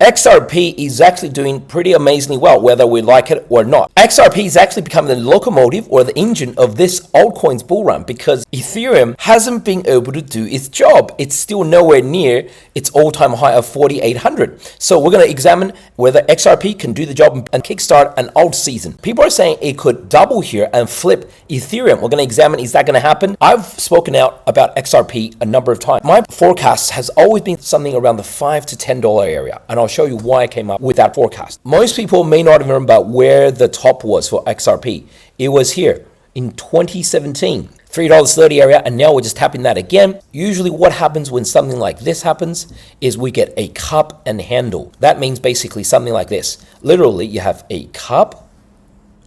XRP is actually doing pretty amazingly well, whether we like it or not. XRP is actually becoming the locomotive or the engine of this altcoins bull run because Ethereum hasn't been able to do its job. It's still nowhere near its all-time high of 4,800. So we're going to examine whether XRP can do the job and kickstart an alt season. People are saying it could double here and flip Ethereum. We're going to examine, is that going to happen? I've spoken out about XRP a number of times. My forecast has always been something around the $5 to $10 area, and I'll show you why I came up with that forecast. Most people may not remember where the top was for XRP. It was here in 2017, $3.30 area, and now we're just tapping that again. Usually what happens when something like this happens is we get a cup and handle. That means basically something like this. Literally, you have a cup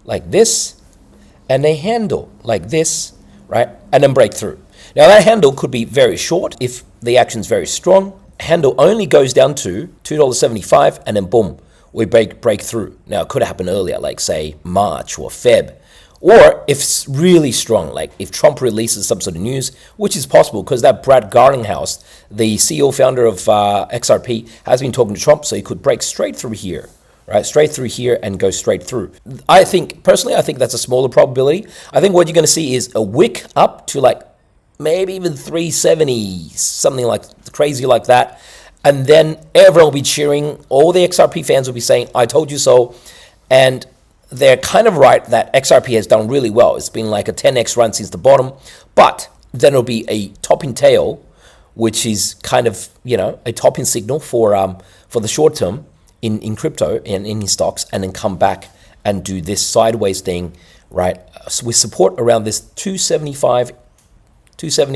like this and a handle like this, right? And then breakthrough. Now that handle could be very short if the action's very strong. Handle only goes down to $2.75 and then boom, we break through. Now it could happen earlier, like say March or Feb. Or if it's really strong, like if Trump releases some sort of news, which is possible because that Brad Garlinghouse, the CEO founder of XRP, has been talking to Trump, so he could break straight through here, right? Straight through here and go straight through. I think that's a smaller probability. I think what you're going to see is a wick up to like maybe even 370, something like crazy like that. And then everyone will be cheering. All the XRP fans will be saying, I told you so. And they're kind of right that XRP has done really well. It's been like a 10x run since the bottom. But then it'll be a topping tail, which is kind of, a topping signal for the short term in crypto and in stocks, and then come back and do this sideways thing, right? With support around this 270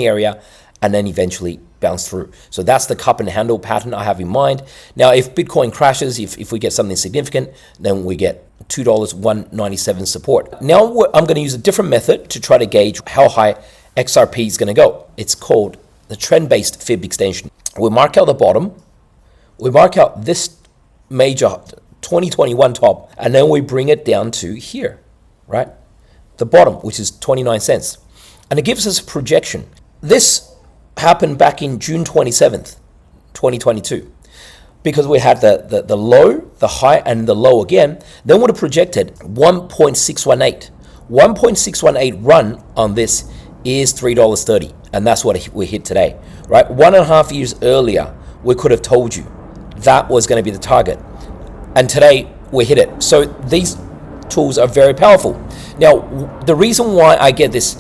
area, and then eventually bounce through. So that's the cup and handle pattern I have in mind. Now, if Bitcoin crashes, if we get something significant, then we get $2.197 support. Now I'm going to use a different method to try to gauge how high XRP is going to go. It's called the trend-based fib extension. We mark out the bottom, we mark out this major 2021 top, and then we bring it down to here, right? The bottom, which is 29 cents. And it gives us a projection. This happened back in June 27th, 2022, because we had the low, the high, and the low again. Then we would have projected 1.618. 1.618 run on this is $3.30, and that's what we hit today, right? 1.5 years earlier, we could have told you that was going to be the target, and today we hit it. So these tools are very powerful. Now, the reason why I get this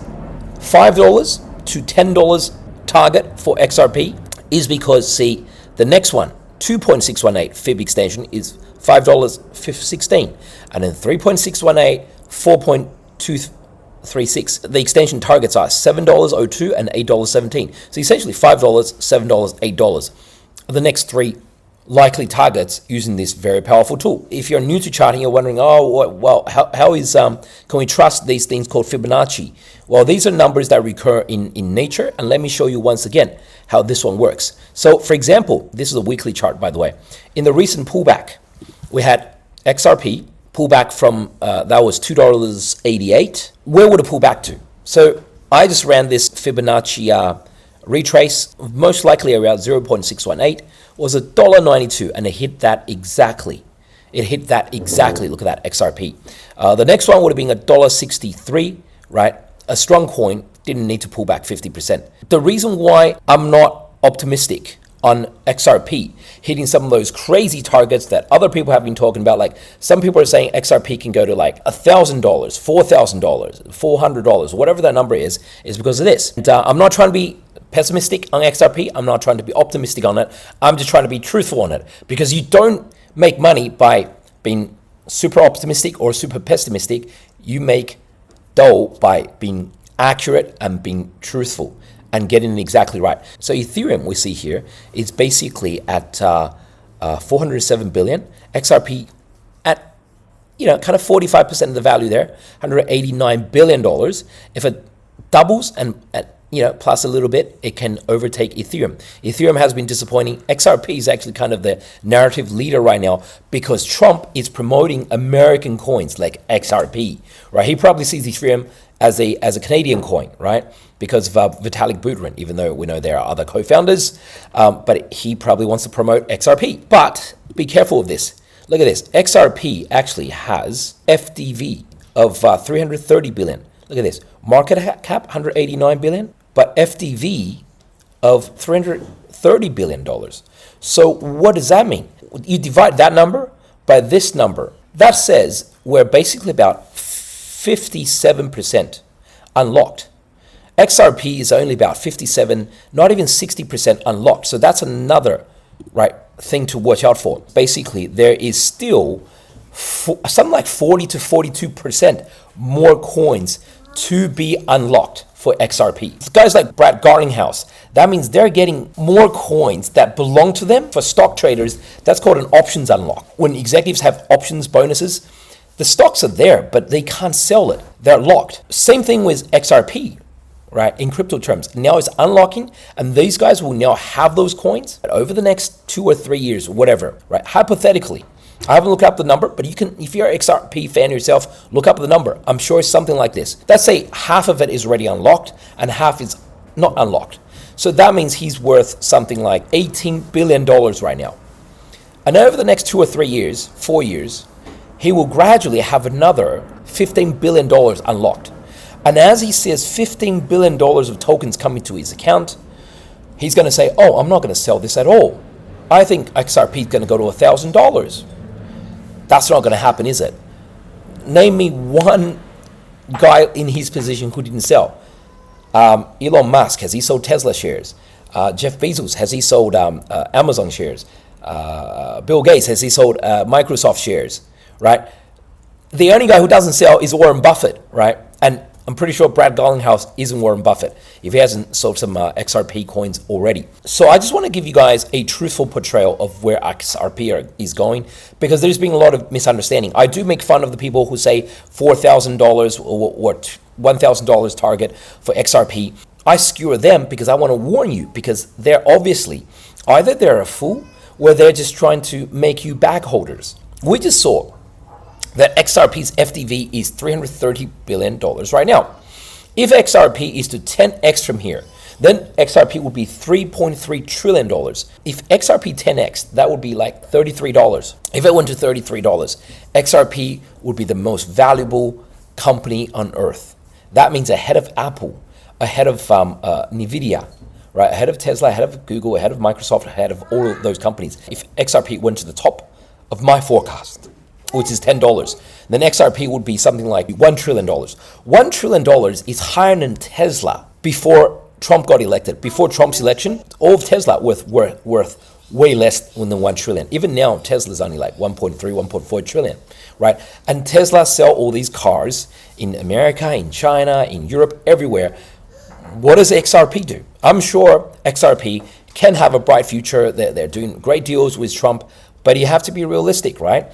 $5 to $10 target for XRP is because, see, the next one, 2.618 fib extension is $5.16, and then 3.618, 4.236. The extension targets are $7.02 and $8.17. So essentially $5, $7, $8. The next three likely targets using this very powerful tool. If you're new to charting, you're wondering, can we trust these things called Fibonacci? Well, these are numbers that recur in nature, and let me show you once again how this one works. So, for example, this is a weekly chart, by the way. In the recent pullback, we had XRP pull back from, that was $2.88. Where would it pull back to? So I just ran this Fibonacci retrace, most likely around 0.618, was $1.92, and it hit that exactly. Look at that XRP. The next one would have been $1.63, right? A strong coin didn't need to pull back 50%. The reason why I'm not optimistic on XRP hitting some of those crazy targets that other people have been talking about, like some people are saying XRP can go to like $1,000, $4,000, $400, whatever that number is because of this. And, I'm not trying to be pessimistic on XRP. I'm not trying to be optimistic on it. I'm just trying to be truthful on it, because you don't make money by being super optimistic or super pessimistic. You make dough by being accurate and being truthful and getting it exactly right. So Ethereum, we see here, is basically at 407 billion. XRP at, kind of 45% of the value there, $189 billion. If it doubles and plus a little bit, it can overtake Ethereum. Ethereum has been disappointing. XRP is actually kind of the narrative leader right now because Trump is promoting American coins like XRP, right? He probably sees Ethereum as a Canadian coin, right? Because of Vitalik Buterin, even though we know there are other co-founders, but he probably wants to promote XRP. But be careful of this. Look at this. XRP actually has FDV of 330 billion. Look at this. Market cap 189 billion, but FDV of $330 billion. So what does that mean? You divide that number by this number. That says we're basically about 57% unlocked. XRP is only about 57, not even 60% unlocked. So that's another thing to watch out for. Basically, there is still something like 40 to 42% more coins to be unlocked for XRP. Guys like Brad Garlinghouse, that means they're getting more coins that belong to them. For stock traders, that's called an options unlock. When executives have options bonuses, the stocks are there, but they can't sell it. They're locked. Same thing with XRP, right? In crypto terms, now it's unlocking, and these guys will now have those coins over the next 2 or 3 years, whatever, right? Hypothetically, I haven't looked up the number, but you can, if you're an XRP fan yourself, look up the number. I'm sure it's something like this. Let's say half of it is already unlocked and half is not unlocked. So that means he's worth something like $18 billion right now. And over the next 2 or 3 years, 4 years, he will gradually have another $15 billion unlocked. And as he sees $15 billion of tokens coming to his account, he's going to say, oh, I'm not going to sell this at all. I think XRP is going to go to $1,000. That's not going to happen, is it? Name me one guy in his position who didn't sell. Elon Musk, has he sold Tesla shares? Jeff Bezos, has he sold Amazon shares? Bill Gates, has he sold Microsoft shares? Right? The only guy who doesn't sell is Warren Buffett, right? And I'm pretty sure Brad Garlinghouse isn't Warren Buffett if he hasn't sold some XRP coins already. So I just want to give you guys a truthful portrayal of where XRP is going, because there's been a lot of misunderstanding. I do make fun of the people who say $4,000 or $1,000 target for XRP. I skewer them because I want to warn you, because they're obviously either they're a fool or they're just trying to make you bag holders. We just saw that XRP's FDV is $330 billion right now. If XRP is to 10x from here, then XRP would be $3.3 trillion. If XRP 10x, that would be like $33. If it went to $33, XRP would be the most valuable company on earth. That means ahead of Apple, ahead of Nvidia, right? Ahead of Tesla, ahead of Google, ahead of Microsoft, ahead of all of those companies. If XRP went to the top of my forecast, which is $10, then XRP would be something like $1 trillion. $1 trillion is higher than Tesla before Trump got elected. Before Trump's election, all of Tesla worth way less than $1 trillion. Even now, Tesla's only like 1.3, 1.4 trillion, right? And Tesla sell all these cars in America, in China, in Europe, everywhere. What does XRP do? I'm sure XRP can have a bright future. They're doing great deals with Trump, but you have to be realistic, right?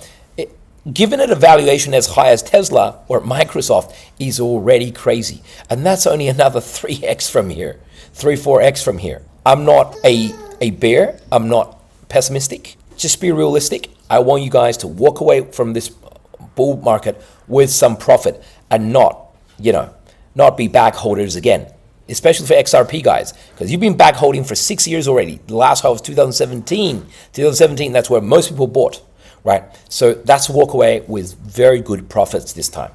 Given it a valuation as high as Tesla or Microsoft is already crazy. And that's only another 3x from here, 4x from here. I'm not a bear. I'm not pessimistic. Just be realistic. I want you guys to walk away from this bull market with some profit and not be back holders again, especially for XRP guys, because you've been back holding for 6 years already. The last half was 2017. 2017, that's where most people bought. Right, so that's walk away with very good profits this time.